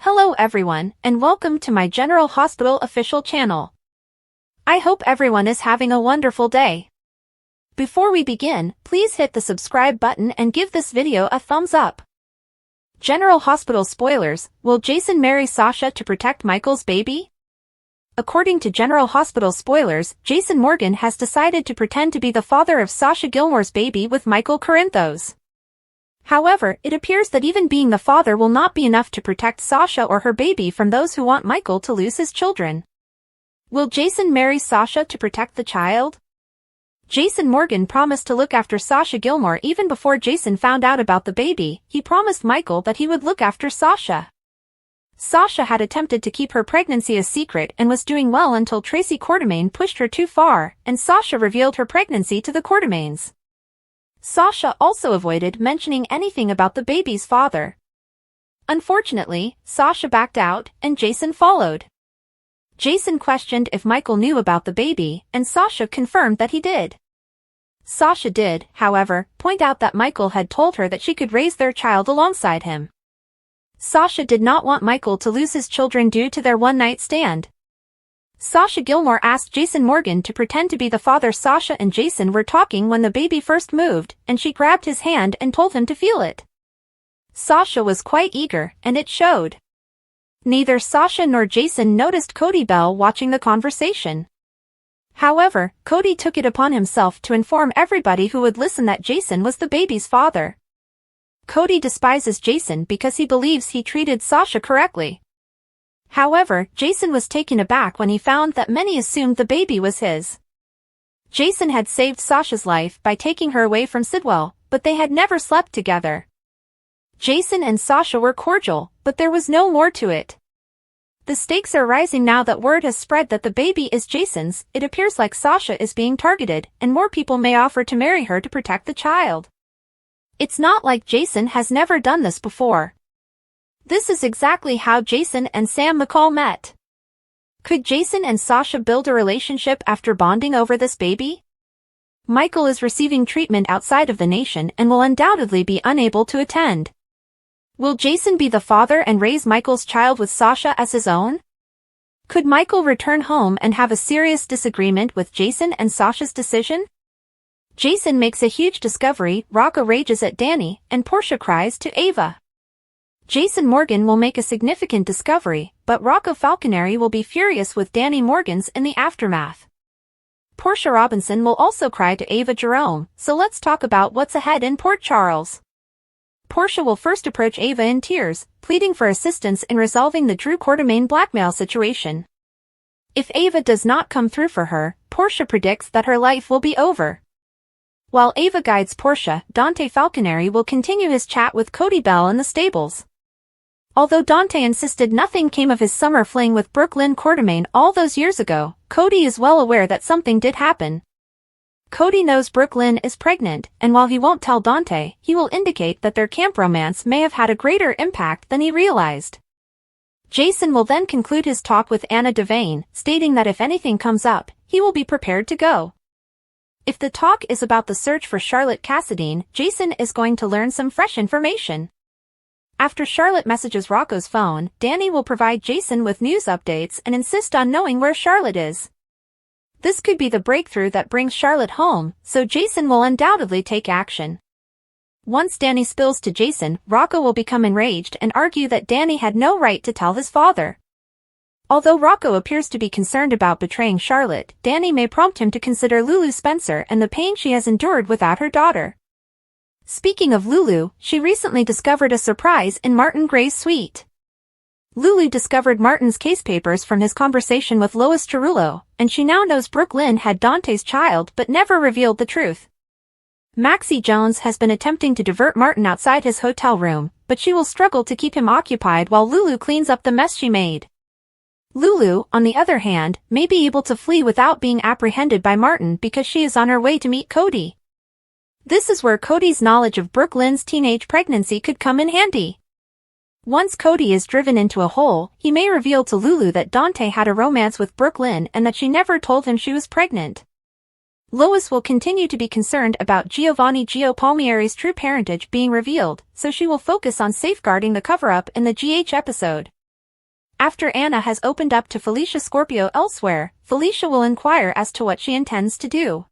Hello everyone, and welcome to my General Hospital official channel. I hope everyone is having a wonderful day. Before we begin, please hit the subscribe button and give this video a thumbs up. General Hospital spoilers: will Jason marry Sasha to protect Michael's baby? According to General Hospital spoilers, Jason Morgan has decided to pretend to be the father of Sasha Gilmore's baby with Michael Corinthos. However, it appears that even being the father will not be enough to protect Sasha or her baby from those who want Michael to lose his children. Will Jason marry Sasha to protect the child? Jason Morgan promised to look after Sasha Gilmore even before Jason found out about the baby. He promised Michael that he would look after Sasha. Sasha had attempted to keep her pregnancy a secret and was doing well until Tracy Quartermaine pushed her too far, and Sasha revealed her pregnancy to the Quartermaines. Sasha also avoided mentioning anything about the baby's father. Unfortunately, Sasha backed out, and Jason followed. Jason questioned if Michael knew about the baby, and Sasha confirmed that he did. Sasha did, however, point out that Michael had told her that she could raise their child alongside him. Sasha did not want Michael to lose his children due to their one-night stand. Sasha Gilmore asked Jason Morgan to pretend to be the father. Sasha and Jason were talking when the baby first moved, and she grabbed his hand and told him to feel it. Sasha was quite eager, and it showed. Neither Sasha nor Jason noticed Cody Bell watching the conversation. However, Cody took it upon himself to inform everybody who would listen that Jason was the baby's father. Cody despises Jason because he believes he treated Sasha correctly. However, Jason was taken aback when he found that many assumed the baby was his. Jason had saved Sasha's life by taking her away from Sidwell, but they had never slept together. Jason and Sasha were cordial, but there was no more to it. The stakes are rising now that word has spread that the baby is Jason's. It appears like Sasha is being targeted, and more people may offer to marry her to protect the child. It's not like Jason has never done this before. This is exactly how Jason and Sam McCall met. Could Jason and Sasha build a relationship after bonding over this baby? Michael is receiving treatment outside of the nation and will undoubtedly be unable to attend. Will Jason be the father and raise Michael's child with Sasha as his own? Could Michael return home and have a serious disagreement with Jason and Sasha's decision? Jason makes a huge discovery, Rocco rages at Danny, and Portia cries to Ava. Jason Morgan will make a significant discovery, but Rocco Falconeri will be furious with Danny Morgans in the aftermath. Portia Robinson will also cry to Ava Jerome, so let's talk about what's ahead in Port Charles. Portia will first approach Ava in tears, pleading for assistance in resolving the Drew Quartermaine blackmail situation. If Ava does not come through for her, Portia predicts that her life will be over. While Ava guides Portia, Dante Falconeri will continue his chat with Cody Bell in the stables. Although Dante insisted nothing came of his summer fling with Brooklyn Quartermaine all those years ago, Cody is well aware that something did happen. Cody knows Brooklyn is pregnant, and while he won't tell Dante, he will indicate that their camp romance may have had a greater impact than he realized. Jason will then conclude his talk with Anna Devane, stating that if anything comes up, he will be prepared to go. If the talk is about the search for Charlotte Cassadine, Jason is going to learn some fresh information. After Charlotte messages Rocco's phone, Danny will provide Jason with news updates and insist on knowing where Charlotte is. This could be the breakthrough that brings Charlotte home, so Jason will undoubtedly take action. Once Danny spills to Jason, Rocco will become enraged and argue that Danny had no right to tell his father. Although Rocco appears to be concerned about betraying Charlotte, Danny may prompt him to consider Lulu Spencer and the pain she has endured without her daughter. Speaking of Lulu, she recently discovered a surprise in Martin Gray's suite. Lulu discovered Martin's case papers from his conversation with Lois Cerullo, and she now knows Brooklyn had Dante's child but never revealed the truth. Maxie Jones has been attempting to divert Martin outside his hotel room, but she will struggle to keep him occupied while Lulu cleans up the mess she made. Lulu, on the other hand, may be able to flee without being apprehended by Martin because she is on her way to meet Cody. This is where Cody's knowledge of Brooklyn's teenage pregnancy could come in handy. Once Cody is driven into a hole, he may reveal to Lulu that Dante had a romance with Brooklyn and that she never told him she was pregnant. Lois will continue to be concerned about Giovanni Gio Palmieri's true parentage being revealed, so she will focus on safeguarding the cover-up in the GH episode. After Anna has opened up to Felicia Scorpio elsewhere, Felicia will inquire as to what she intends to do.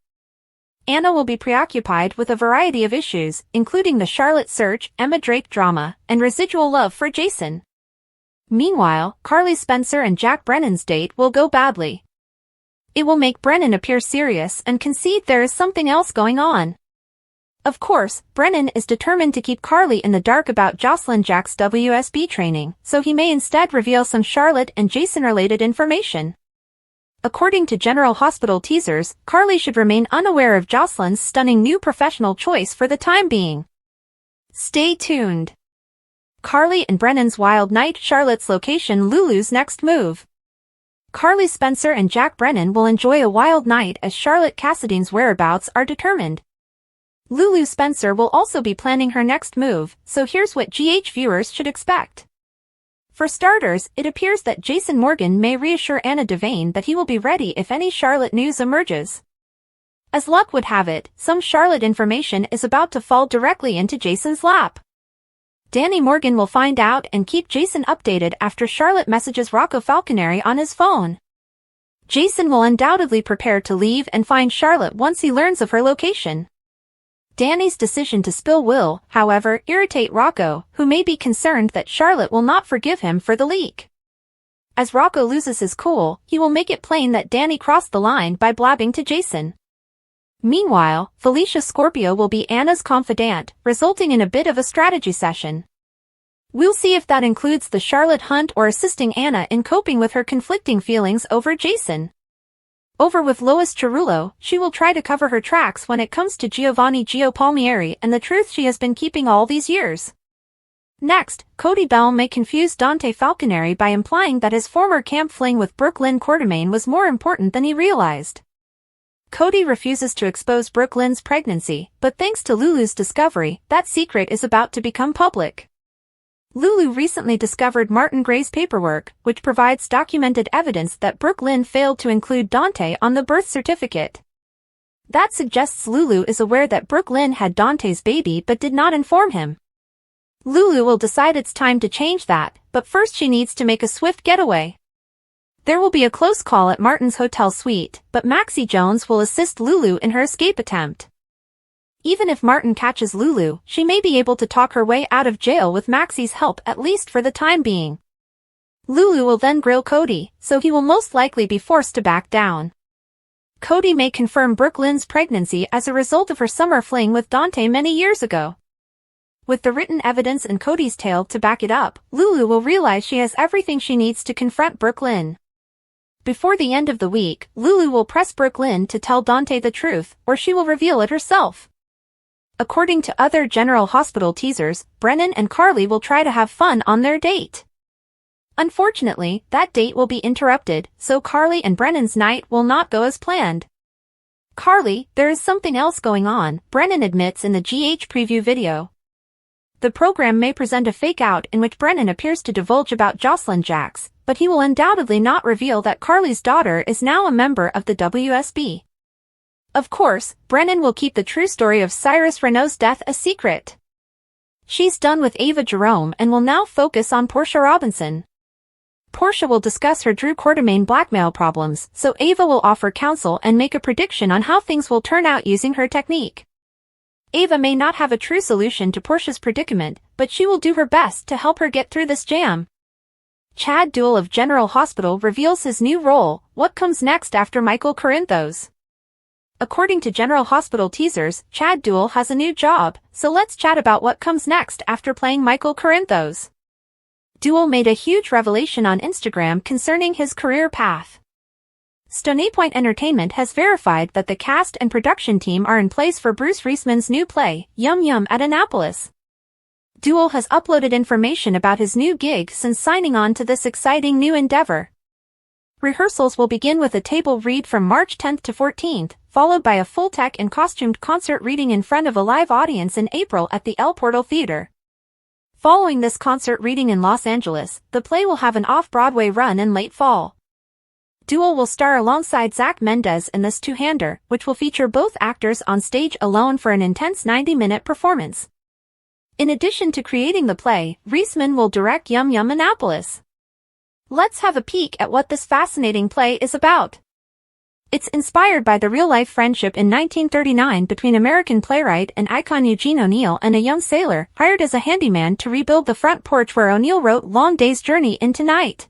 Anna will be preoccupied with a variety of issues, including the Charlotte search, Emma Drake drama, and residual love for Jason. Meanwhile, Carly Spencer and Jack Brennan's date will go badly. It will make Brennan appear serious and concede there is something else going on. Of course, Brennan is determined to keep Carly in the dark about Jocelyn Jack's WSB training, so he may instead reveal some Charlotte and Jason-related information. According to General Hospital teasers, Carly should remain unaware of Jocelyn's stunning new professional choice for the time being. Stay tuned. Carly and Brennan's wild night, Charlotte's location, Lulu's next move. Carly Spencer and Jack Brennan will enjoy a wild night as Charlotte Cassidy's whereabouts are determined. Lulu Spencer will also be planning her next move, so here's what GH viewers should expect. For starters, it appears that Jason Morgan may reassure Anna Devane that he will be ready if any Charlotte news emerges. As luck would have it, some Charlotte information is about to fall directly into Jason's lap. Danny Morgan will find out and keep Jason updated after Charlotte messages Rocco Falconeri on his phone. Jason will undoubtedly prepare to leave and find Charlotte once he learns of her location. Danny's decision to spill will, however, irritate Rocco, who may be concerned that Charlotte will not forgive him for the leak. As Rocco loses his cool, he will make it plain that Danny crossed the line by blabbing to Jason. Meanwhile, Felicia Scorpio will be Anna's confidant, resulting in a bit of a strategy session. We'll see if that includes the Charlotte hunt or assisting Anna in coping with her conflicting feelings over Jason. Over with Lois Cerullo, she will try to cover her tracks when it comes to Giovanni Gio Palmieri and the truth she has been keeping all these years. Next, Cody Bell may confuse Dante Falconeri by implying that his former camp fling with Brooke Lynn Quartermaine was more important than he realized. Cody refuses to expose Brooke Lynn's pregnancy, but thanks to Lulu's discovery, that secret is about to become public. Lulu recently discovered Martin Gray's paperwork, which provides documented evidence that Brooke Lynn failed to include Dante on the birth certificate. That suggests Lulu is aware that Brooke Lynn had Dante's baby but did not inform him. Lulu will decide it's time to change that, but first she needs to make a swift getaway. There will be a close call at Martin's hotel suite, but Maxie Jones will assist Lulu in her escape attempt. Even if Martin catches Lulu, she may be able to talk her way out of jail with Maxie's help, at least for the time being. Lulu will then grill Cody, so he will most likely be forced to back down. Cody may confirm Brooke Lynn's pregnancy as a result of her summer fling with Dante many years ago. With the written evidence and Cody's tale to back it up, Lulu will realize she has everything she needs to confront Brooke Lynn. Before the end of the week, Lulu will press Brooke Lynn to tell Dante the truth, or she will reveal it herself. According to other General Hospital teasers, Brennan and Carly will try to have fun on their date. Unfortunately, that date will be interrupted, so Carly and Brennan's night will not go as planned. Carly, there is something else going on, Brennan admits in the GH preview video. The program may present a fake-out in which Brennan appears to divulge about Jocelyn Jacks, but he will undoubtedly not reveal that Carly's daughter is now a member of the WSB. Of course, Brennan will keep the true story of Cyrus Renault's death a secret. She's done with Ava Jerome and will now focus on Portia Robinson. Portia will discuss her Drew Quartermaine blackmail problems, so Ava will offer counsel and make a prediction on how things will turn out using her technique. Ava may not have a true solution to Portia's predicament, but she will do her best to help her get through this jam. Chad Duell of General Hospital reveals his new role, what comes next after Michael Corinthos. According to General Hospital teasers, Chad Duell has a new job, so let's chat about what comes next after playing Michael Corinthos. Duell made a huge revelation on Instagram concerning his career path. Stony Point Entertainment has verified that the cast and production team are in place for Bruce Reisman's new play, Yum Yum at Annapolis. Duell has uploaded information about his new gig since signing on to this exciting new endeavor. Rehearsals will begin with a table read from March 10th to 14th, followed by a full tech and costumed concert reading in front of a live audience in April at the El Portal Theater. Following this concert reading in Los Angeles, the play will have an off-Broadway run in late fall. Duell will star alongside Zach Mendez in this two-hander, which will feature both actors on stage alone for an intense 90-minute performance. In addition to creating the play, Reisman will direct Yum Yum Annapolis. Let's have a peek at what this fascinating play is about. It's inspired by the real-life friendship in 1939 between American playwright and icon Eugene O'Neill and a young sailor hired as a handyman to rebuild the front porch where O'Neill wrote Long Day's Journey into Night.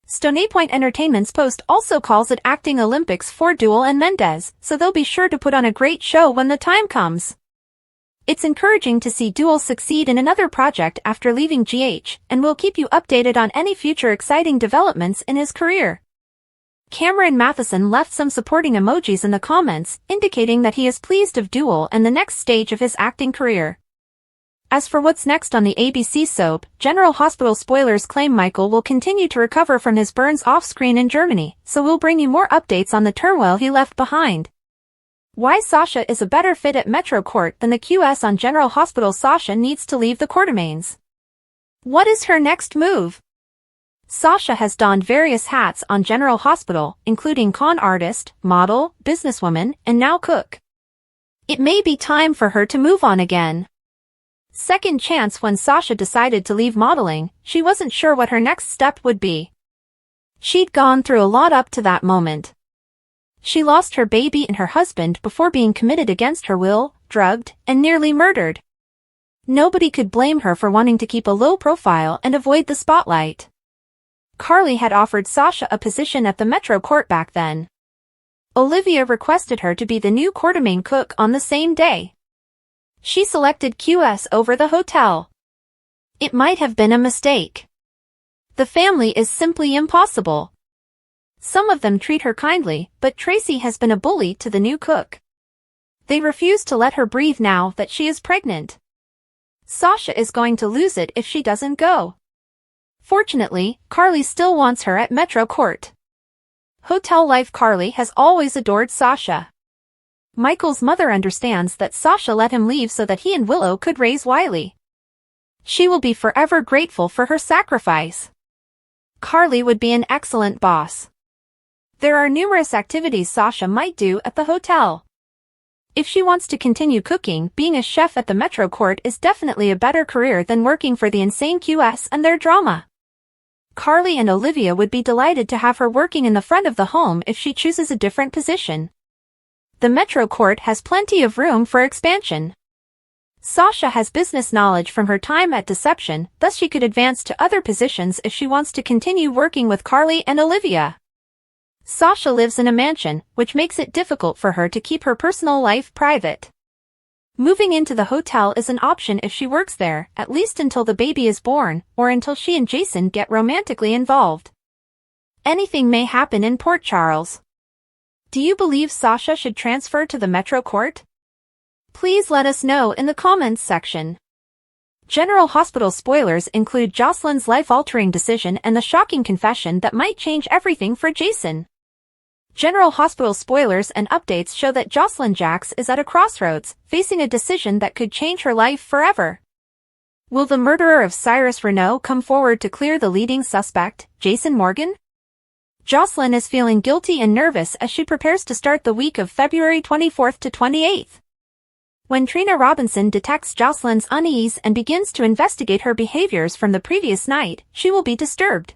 Stony Point Entertainment's post also calls it Acting Olympics for Duell and Mendez, so they'll be sure to put on a great show when the time comes. It's encouraging to see Duell succeed in another project after leaving GH, and we'll keep you updated on any future exciting developments in his career. Cameron Matheson left some supporting emojis in the comments, indicating that he is pleased of Duell and the next stage of his acting career. As for what's next on the ABC soap, General Hospital spoilers claim Michael will continue to recover from his burns off-screen in Germany, so we'll bring you more updates on the turmoil he left behind. Why Sasha is a better fit at Metro Court than the QS on General Hospital. Sasha needs to leave the Quartermaines. What is her next move? Sasha has donned various hats on General Hospital, including con artist, model, businesswoman, and now cook. It may be time for her to move on again. Second chance. When Sasha decided to leave modeling, she wasn't sure what her next step would be. She'd gone through a lot up to that moment. She lost her baby and her husband before being committed against her will, drugged, and nearly murdered. Nobody could blame her for wanting to keep a low profile and avoid the spotlight. Carly had offered Sasha a position at the Metro Court back then. Olivia requested her to be the new Quartermaine cook on the same day. She selected QS over the hotel. It might have been a mistake. The family is simply impossible. Some of them treat her kindly, but Tracy has been a bully to the new cook. They refuse to let her breathe now that she is pregnant. Sasha is going to lose it if she doesn't go. Fortunately, Carly still wants her at Metro Court. Hotel life. Carly has always adored Sasha. Michael's mother understands that Sasha let him leave so that he and Willow could raise Wiley. She will be forever grateful for her sacrifice. Carly would be an excellent boss. There are numerous activities Sasha might do at the hotel. If she wants to continue cooking, being a chef at the Metro Court is definitely a better career than working for the insane QS and their drama. Carly and Olivia would be delighted to have her working in the front of the home if she chooses a different position. The Metro Court has plenty of room for expansion. Sasha has business knowledge from her time at Deception, thus she could advance to other positions if she wants to continue working with Carly and Olivia. Sasha lives in a mansion, which makes it difficult for her to keep her personal life private. Moving into the hotel is an option if she works there, at least until the baby is born, or until she and Jason get romantically involved. Anything may happen in Port Charles. Do you believe Sasha should transfer to the Metro Court? Please let us know in the comments section. General Hospital spoilers include Jocelyn's life-altering decision and the shocking confession that might change everything for Jason. General Hospital spoilers and updates show that Jocelyn Jax is at a crossroads, facing a decision that could change her life forever. Will the murderer of Cyrus Renault come forward to clear the leading suspect, Jason Morgan? Jocelyn is feeling guilty and nervous as she prepares to start the week of February 24th to 28th. When Trina Robinson detects Jocelyn's unease and begins to investigate her behaviors from the previous night, she will be disturbed.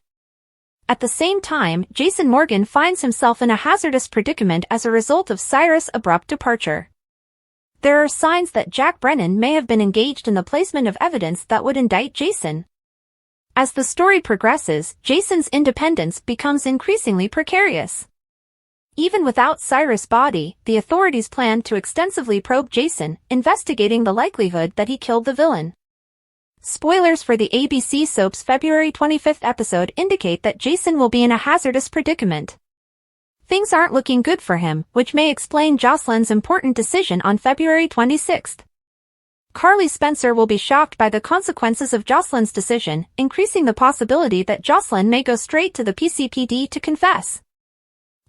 At the same time, Jason Morgan finds himself in a hazardous predicament as a result of Cyrus' abrupt departure. There are signs that Jack Brennan may have been engaged in the placement of evidence that would indict Jason. As the story progresses, Jason's independence becomes increasingly precarious. Even without Cyrus' body, the authorities plan to extensively probe Jason, investigating the likelihood that he killed the villain. Spoilers for the ABC soap's February 25th episode indicate that Jason will be in a hazardous predicament. Things aren't looking good for him, which may explain Jocelyn's important decision on February 26th. Carly Spencer will be shocked by the consequences of Jocelyn's decision, increasing the possibility that Jocelyn may go straight to the PCPD to confess.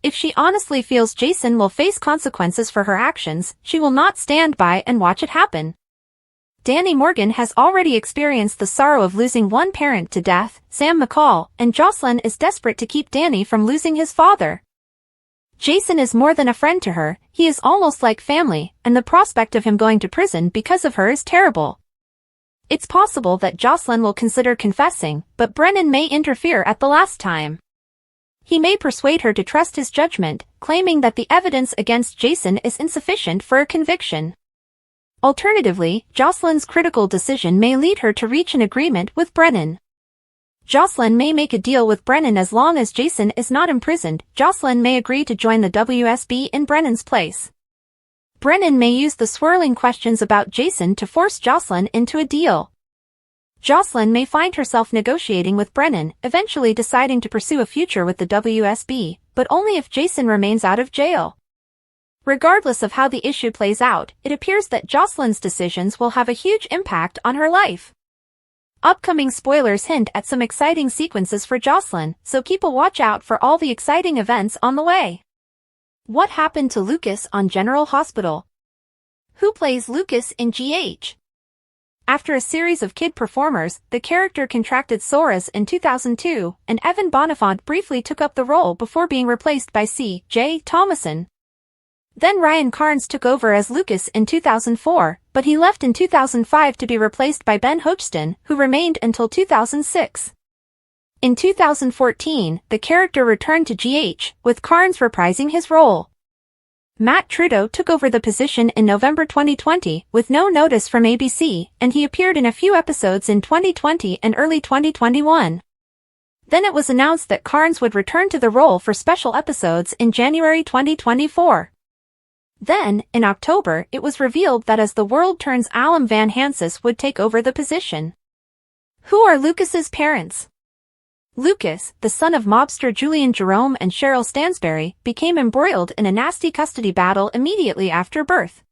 If she honestly feels Jason will face consequences for her actions, she will not stand by and watch it happen. Danny Morgan has already experienced the sorrow of losing one parent to death, Sam McCall, and Jocelyn is desperate to keep Danny from losing his father. Jason is more than a friend to her, he is almost like family, and the prospect of him going to prison because of her is terrible. It's possible that Jocelyn will consider confessing, but Brennan may interfere at the last time. He may persuade her to trust his judgment, claiming that the evidence against Jason is insufficient for a conviction. Alternatively, Jocelyn's critical decision may lead her to reach an agreement with Brennan. Jocelyn may make a deal with Brennan as long as Jason is not imprisoned. Jocelyn may agree to join the WSB in Brennan's place. Brennan may use the swirling questions about Jason to force Jocelyn into a deal. Jocelyn may find herself negotiating with Brennan, eventually deciding to pursue a future with the WSB, but only if Jason remains out of jail. Regardless of how the issue plays out, it appears that Jocelyn's decisions will have a huge impact on her life. Upcoming spoilers hint at some exciting sequences for Jocelyn, so keep a watch out for all the exciting events on the way. What happened to Lucas on General Hospital? Who plays Lucas in GH? After a series of kid performers, the character contracted psoriasis in 2002, and Evan Bonifant briefly took up the role before being replaced by C.J. Thomason. Then Ryan Carnes took over as Lucas in 2004, but he left in 2005 to be replaced by Ben Hochstein, who remained until 2006. In 2014, the character returned to GH, with Carnes reprising his role. Matt Trudeau took over the position in November 2020, with no notice from ABC, and he appeared in a few episodes in 2020 and early 2021. Then it was announced that Carnes would return to the role for special episodes in January 2024. Then, in October, it was revealed that As the World Turns, Alum Van Hansis would take over the position. Who are Lucas's parents? Lucas, the son of mobster Julian Jerome and Cheryl Stansberry, became embroiled in a nasty custody battle immediately after birth.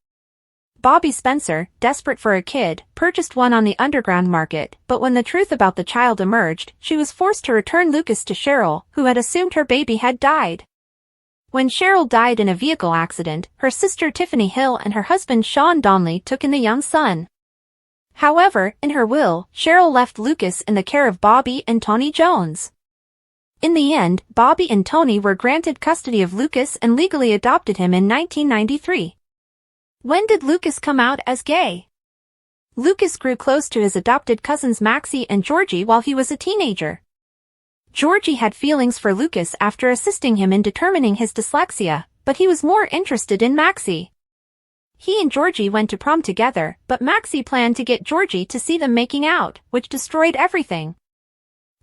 Bobby Spencer, desperate for a kid, purchased one on the underground market, but when the truth about the child emerged, she was forced to return Lucas to Cheryl, who had assumed her baby had died. When Cheryl died in a vehicle accident, her sister Tiffany Hill and her husband Sean Donnelly took in the young son. However, in her will, Cheryl left Lucas in the care of Bobby and Tony Jones. In the end, Bobby and Tony were granted custody of Lucas and legally adopted him in 1993. When did Lucas come out as gay? Lucas grew close to his adopted cousins Maxie and Georgie while he was a teenager. Georgie had feelings for Lucas after assisting him in determining his dyslexia, but he was more interested in Maxie. He and Georgie went to prom together, but Maxie planned to get Georgie to see them making out, which destroyed everything.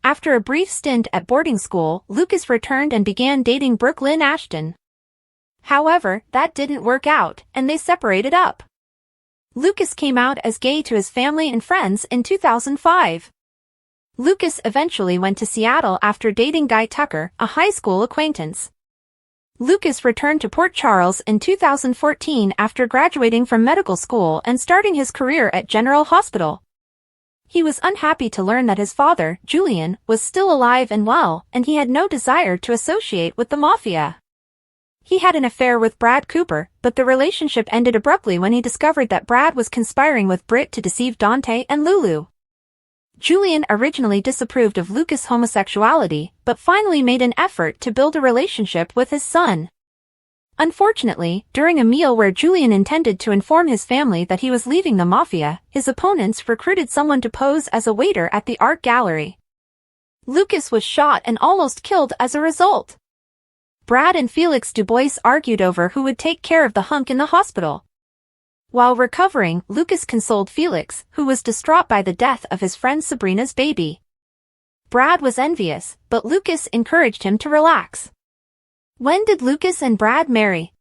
After a brief stint at boarding school, Lucas returned and began dating Brooklyn Ashton. However, that didn't work out, and they separated up. Lucas came out as gay to his family and friends in 2005. Lucas eventually went to Seattle after dating Guy Tucker, a high school acquaintance. Lucas returned to Port Charles in 2014 after graduating from medical school and starting his career at General Hospital. He was unhappy to learn that his father, Julian, was still alive and well, and he had no desire to associate with the mafia. He had an affair with Brad Cooper, but the relationship ended abruptly when he discovered that Brad was conspiring with Britt to deceive Dante and Lulu. Julian originally disapproved of Lucas' homosexuality, but finally made an effort to build a relationship with his son. Unfortunately, during a meal where Julian intended to inform his family that he was leaving the mafia, his opponents recruited someone to pose as a waiter at the art gallery. Lucas was shot and almost killed as a result. Brad and Felix Dubois argued over who would take care of the hunk in the hospital. While recovering, Lucas consoled Felix, who was distraught by the death of his friend Sabrina's baby. Brad was envious, but Lucas encouraged him to relax. When did Lucas and Brad marry?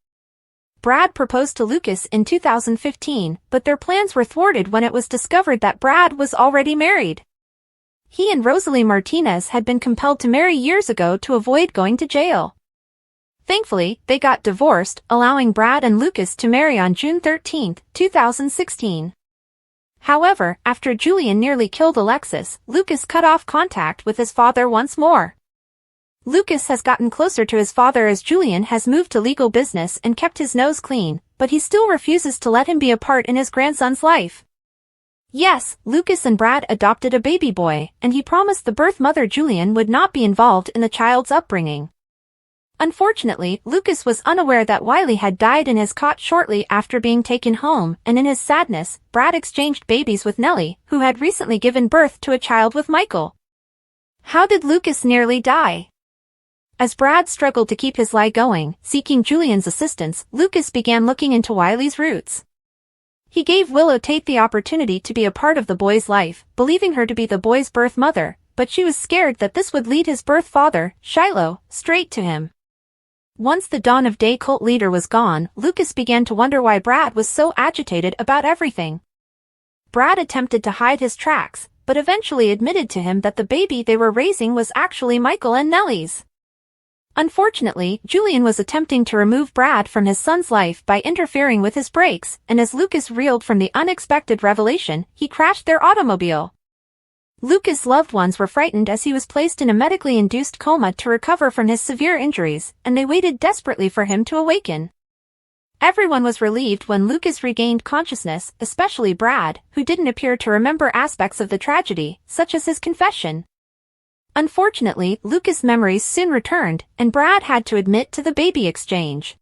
Brad proposed to Lucas in 2015, but their plans were thwarted when it was discovered that Brad was already married. He and Rosalie Martinez had been compelled to marry years ago to avoid going to jail. Thankfully, they got divorced, allowing Brad and Lucas to marry on June 13, 2016. However, after Julian nearly killed Alexis, Lucas cut off contact with his father once more. Lucas has gotten closer to his father as Julian has moved to legal business and kept his nose clean, but he still refuses to let him be a part in his grandson's life. Yes, Lucas and Brad adopted a baby boy, and he promised the birth mother Julian would not be involved in the child's upbringing. Unfortunately, Lucas was unaware that Wiley had died in his cot shortly after being taken home, and in his sadness, Brad exchanged babies with Nellie, who had recently given birth to a child with Michael. How did Lucas nearly die? As Brad struggled to keep his lie going, seeking Julian's assistance, Lucas began looking into Wiley's roots. He gave Willow Tate the opportunity to be a part of the boy's life, believing her to be the boy's birth mother, but she was scared that this would lead his birth father, Shiloh, straight to him. Once the Dawn of Day cult leader was gone, Lucas began to wonder why Brad was so agitated about everything. Brad attempted to hide his tracks, but eventually admitted to him that the baby they were raising was actually Michael and Nellie's. Unfortunately, Julian was attempting to remove Brad from his son's life by interfering with his brakes, and as Lucas reeled from the unexpected revelation, he crashed their automobile. Lucas' loved ones were frightened as he was placed in a medically induced coma to recover from his severe injuries, and they waited desperately for him to awaken. Everyone was relieved when Lucas regained consciousness, especially Brad, who didn't appear to remember aspects of the tragedy, such as his confession. Unfortunately, Lucas' memories soon returned, and Brad had to admit to the baby exchange.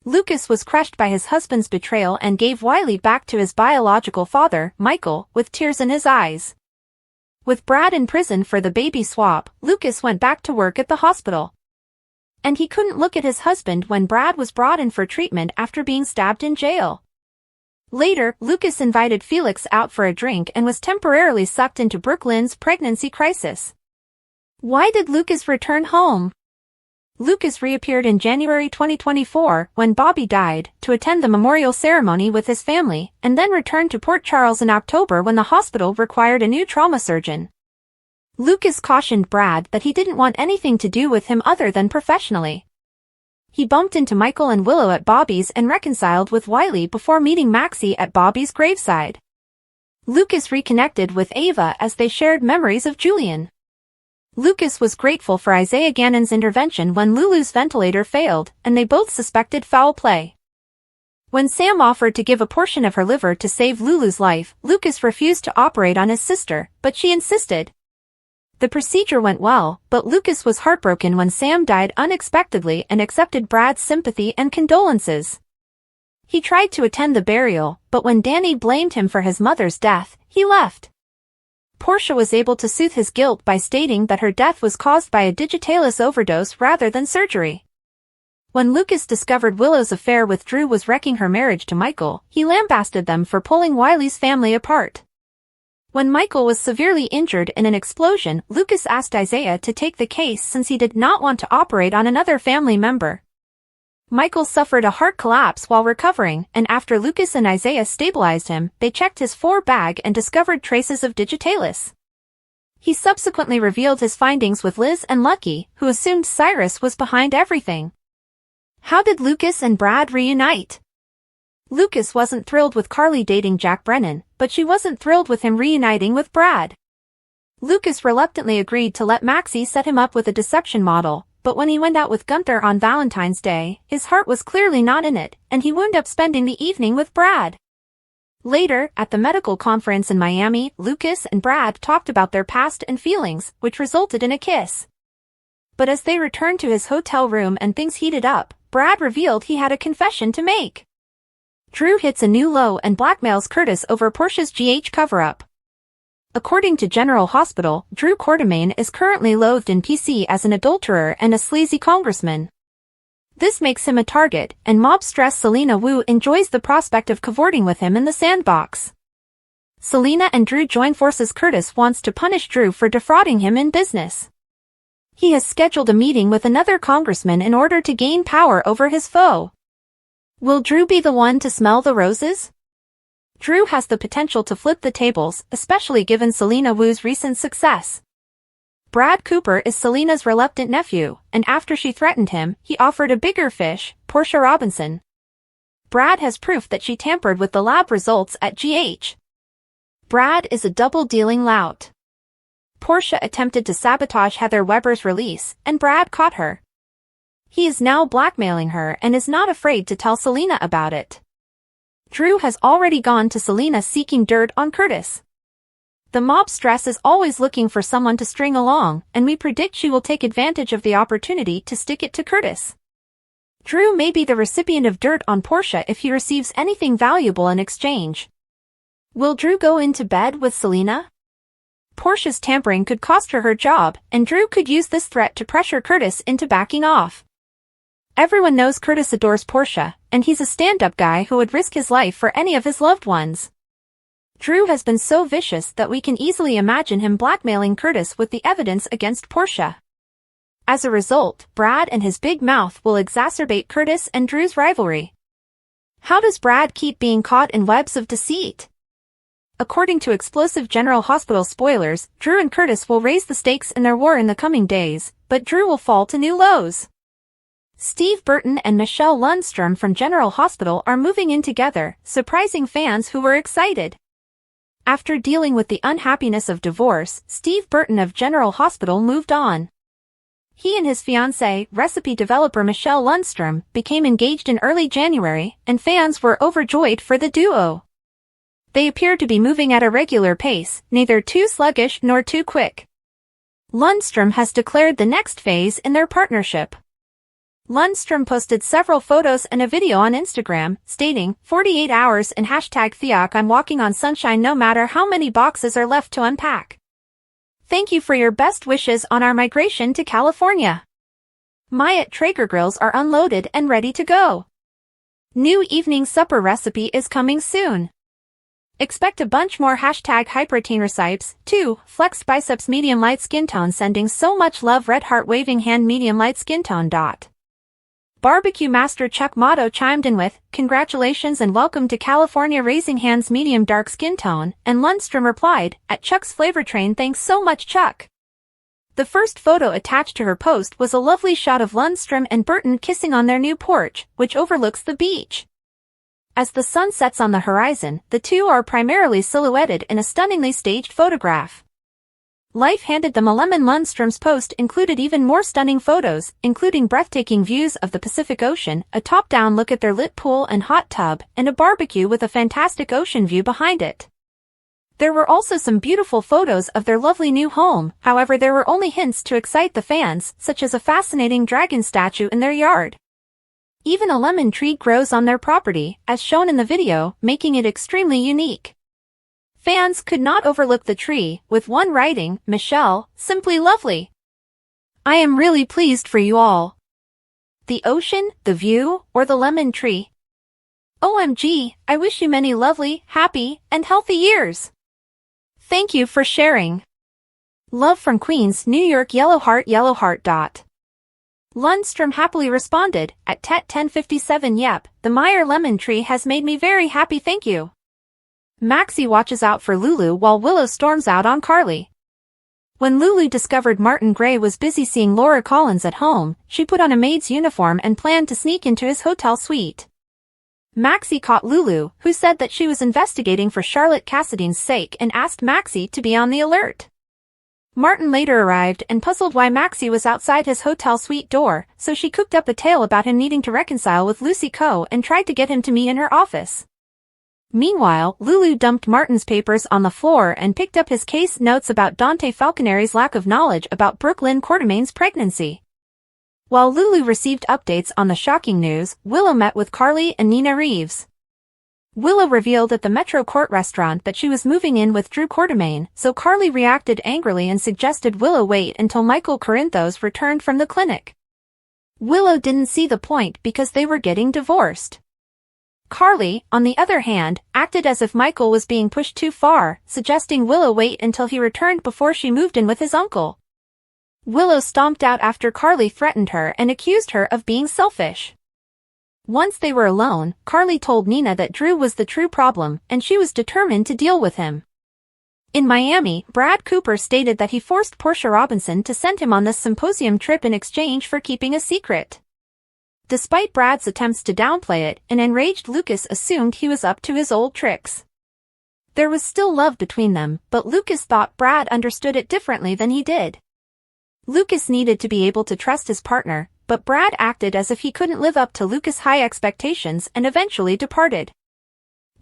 Lucas was crushed by his husband's betrayal and gave Wiley back to his biological father, Michael, with tears in his eyes. With Brad in prison for the baby swap, Lucas went back to work at the hospital. And he couldn't look at his husband when Brad was brought in for treatment after being stabbed in jail. Later, Lucas invited Felix out for a drink and was temporarily sucked into Brooklyn's pregnancy crisis. Why did Lucas return home? Lucas reappeared in January 2024, when Bobby died, to attend the memorial ceremony with his family, and then returned to Port Charles in October when the hospital required a new trauma surgeon. Lucas cautioned Brad that he didn't want anything to do with him other than professionally. He bumped into Michael and Willow at Bobby's and reconciled with Wiley before meeting Maxie at Bobby's graveside. Lucas reconnected with Ava as they shared memories of Julian. Lucas was grateful for Isaiah Gannon's intervention when Lulu's ventilator failed, and they both suspected foul play. When Sam offered to give a portion of her liver to save Lulu's life, Lucas refused to operate on his sister, but she insisted. The procedure went well, but Lucas was heartbroken when Sam died unexpectedly and accepted Brad's sympathy and condolences. He tried to attend the burial, but when Danny blamed him for his mother's death, he left. Portia was able to soothe his guilt by stating that her death was caused by a digitalis overdose rather than surgery. When Lucas discovered Willow's affair with Drew was wrecking her marriage to Michael, he lambasted them for pulling Wiley's family apart. When Michael was severely injured in an explosion, Lucas asked Isaiah to take the case since he did not want to operate on another family member. Michael suffered a heart collapse while recovering, and after Lucas and Isaiah stabilized him, they checked his bag and discovered traces of digitalis. He subsequently revealed his findings with Liz and Lucky, who assumed Cyrus was behind everything. How did Lucas and Brad reunite? Lucas wasn't thrilled with Carly dating Jack Brennan, but she wasn't thrilled with him reuniting with Brad. Lucas reluctantly agreed to let Maxie set him up with a deception model, but when he went out with Gunther on Valentine's Day, his heart was clearly not in it, and he wound up spending the evening with Brad. Later, at the medical conference in Miami, Lucas and Brad talked about their past and feelings, which resulted in a kiss. But as they returned to his hotel room and things heated up, Brad revealed he had a confession to make. Drew hits a new low and blackmails Curtis over Portia's GH cover-up. According to General Hospital, Drew Quartermain is currently loathed in PC as an adulterer and a sleazy congressman. This makes him a target, and mob stress Selena Wu enjoys the prospect of cavorting with him in the sandbox. Selena and Drew join forces. Curtis wants to punish Drew for defrauding him in business. He has scheduled a meeting with another congressman in order to gain power over his foe. Will Drew be the one to smell the roses? Drew has the potential to flip the tables, especially given Selena Wu's recent success. Brad Cooper is Selena's reluctant nephew, and after she threatened him, he offered a bigger fish, Portia Robinson. Brad has proof that she tampered with the lab results at GH. Brad is a double-dealing lout. Portia attempted to sabotage Heather Weber's release, and Brad caught her. He is now blackmailing her and is not afraid to tell Selena about it. Drew has already gone to Selena seeking dirt on Curtis. The mob stress is always looking for someone to string along, and we predict she will take advantage of the opportunity to stick it to Curtis. Drew may be the recipient of dirt on Portia if he receives anything valuable in exchange. Will Drew go into bed with Selena? Portia's tampering could cost her job, and Drew could use this threat to pressure Curtis into backing off. Everyone knows Curtis adores Portia, and he's a stand-up guy who would risk his life for any of his loved ones. Drew has been so vicious that we can easily imagine him blackmailing Curtis with the evidence against Portia. As a result, Brad and his big mouth will exacerbate Curtis and Drew's rivalry. How does Brad keep being caught in webs of deceit? According to explosive General Hospital spoilers, Drew and Curtis will raise the stakes in their war in the coming days, but Drew will fall to new lows. Steve Burton and Michelle Lundstrom from General Hospital are moving in together, surprising fans who were excited. After dealing with the unhappiness of divorce, Steve Burton of General Hospital moved on. He and his fiancée, recipe developer Michelle Lundstrom, became engaged in early January, and fans were overjoyed for the duo. They appear to be moving at a regular pace, neither too sluggish nor too quick. Lundstrom has declared the next phase in their partnership. Lundstrom posted several photos and a video on Instagram, stating, 48 hours and #Theok I'm walking on sunshine no matter how many boxes are left to unpack. Thank you for your best wishes on our migration to California. My Traeger grills are unloaded and ready to go. New evening supper recipe is coming soon. Expect a bunch more #hyprotein recipes, too. Flex biceps medium light skin tone sending so much love red heart waving hand medium light skin tone. Barbecue master Chuck Motto chimed in with, congratulations and welcome to California raising hands medium dark skin tone, and Lundstrom replied, at Chuck's Flavor Train thanks so much Chuck. The first photo attached to her post was a lovely shot of Lundstrom and Burton kissing on their new porch, which overlooks the beach. As the sun sets on the horizon, the two are primarily silhouetted in a stunningly staged photograph. Life handed them a lemon. Lundstrom's post included even more stunning photos, including breathtaking views of the Pacific Ocean, a top-down look at their lit pool and hot tub, and a barbecue with a fantastic ocean view behind it. There were also some beautiful photos of their lovely new home, however there were only hints to excite the fans, such as a fascinating dragon statue in their yard. Even a lemon tree grows on their property, as shown in the video, making it extremely unique. Fans could not overlook the tree, with one writing, Michelle, simply lovely. I am really pleased for you all. The ocean, the view, or the lemon tree? OMG, I wish you many lovely, happy, and healthy years. Thank you for sharing. Love from Queens, New York. Yellow heart. Lundstrom happily responded, at Tet 1057 Yep, the Meyer lemon tree has made me very happy thank you. Maxie watches out for Lulu while Willow storms out on Carly. When Lulu discovered Martin Gray was busy seeing Laura Collins at home, she put on a maid's uniform and planned to sneak into his hotel suite. Maxie caught Lulu, who said that she was investigating for Charlotte Cassidy's sake and asked Maxie to be on the alert. Martin later arrived and puzzled why Maxie was outside his hotel suite door, so she cooked up a tale about him needing to reconcile with Lucy Coe and tried to get him to meet in her office. Meanwhile, Lulu dumped Martin's papers on the floor and picked up his case notes about Dante Falconeri's lack of knowledge about Brooklyn Quartermain's pregnancy. While Lulu received updates on the shocking news, Willow met with Carly and Nina Reeves. Willow revealed at the Metro Court restaurant that she was moving in with Drew Quartermain, so Carly reacted angrily and suggested Willow wait until Michael Corinthos returned from the clinic. Willow didn't see the point because they were getting divorced. Carly, on the other hand, acted as if Michael was being pushed too far, suggesting Willow wait until he returned before she moved in with his uncle. Willow stomped out after Carly threatened her and accused her of being selfish. Once they were alone, Carly told Nina that Drew was the true problem, and she was determined to deal with him. In Miami, Brad Cooper stated that he forced Portia Robinson to send him on this symposium trip in exchange for keeping a secret. Despite Brad's attempts to downplay it, an enraged Lucas assumed he was up to his old tricks. There was still love between them, but Lucas thought Brad understood it differently than he did. Lucas needed to be able to trust his partner, but Brad acted as if he couldn't live up to Lucas' high expectations and eventually departed.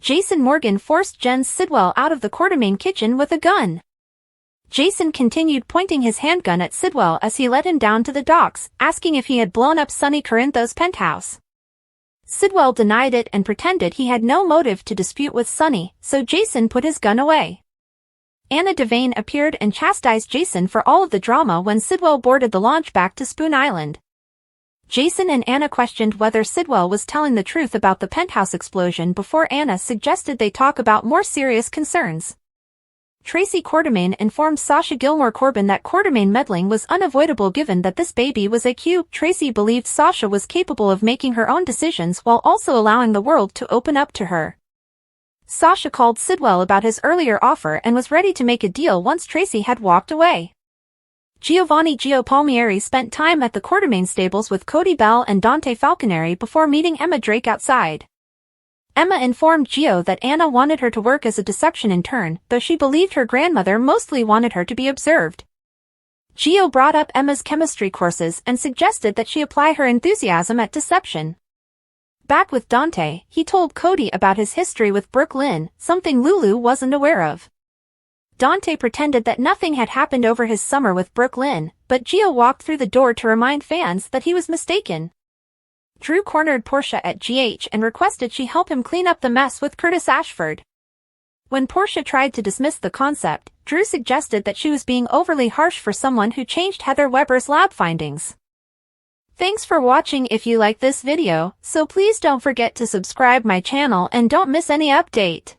Jason Morgan forced Jens Sidwell out of the Quartermain kitchen with a gun. Jason continued pointing his handgun at Sidwell as he led him down to the docks, asking if he had blown up Sonny Corintho's penthouse. Sidwell denied it and pretended he had no motive to dispute with Sonny, so Jason put his gun away. Anna Devane appeared and chastised Jason for all of the drama when Sidwell boarded the launch back to Spoon Island. Jason and Anna questioned whether Sidwell was telling the truth about the penthouse explosion before Anna suggested they talk about more serious concerns. Tracy Quartermain informed Sasha Gilmore Corbin that Quartermain meddling was unavoidable given that this baby was a cube. Tracy believed Sasha was capable of making her own decisions while also allowing the world to open up to her. Sasha called Sidwell about his earlier offer and was ready to make a deal once Tracy had walked away. Giovanni Gio Palmieri spent time at the Quartermain stables with Cody Bell and Dante Falconeri before meeting Emma Drake outside. Emma informed Gio that Anna wanted her to work as a deception intern, though she believed her grandmother mostly wanted her to be observed. Gio brought up Emma's chemistry courses and suggested that she apply her enthusiasm at deception. Back with Dante, he told Cody about his history with Brooke Lynn, something Lulu wasn't aware of. Dante pretended that nothing had happened over his summer with Brooke Lynn, but Gio walked through the door to remind fans that he was mistaken. Drew cornered Portia at GH and requested she help him clean up the mess with Curtis Ashford. When Portia tried to dismiss the concept, Drew suggested that she was being overly harsh for someone who changed Heather Weber's lab findings. Thanks for watching. If you like this video, so please don't forget to subscribe my channel and don't miss any update.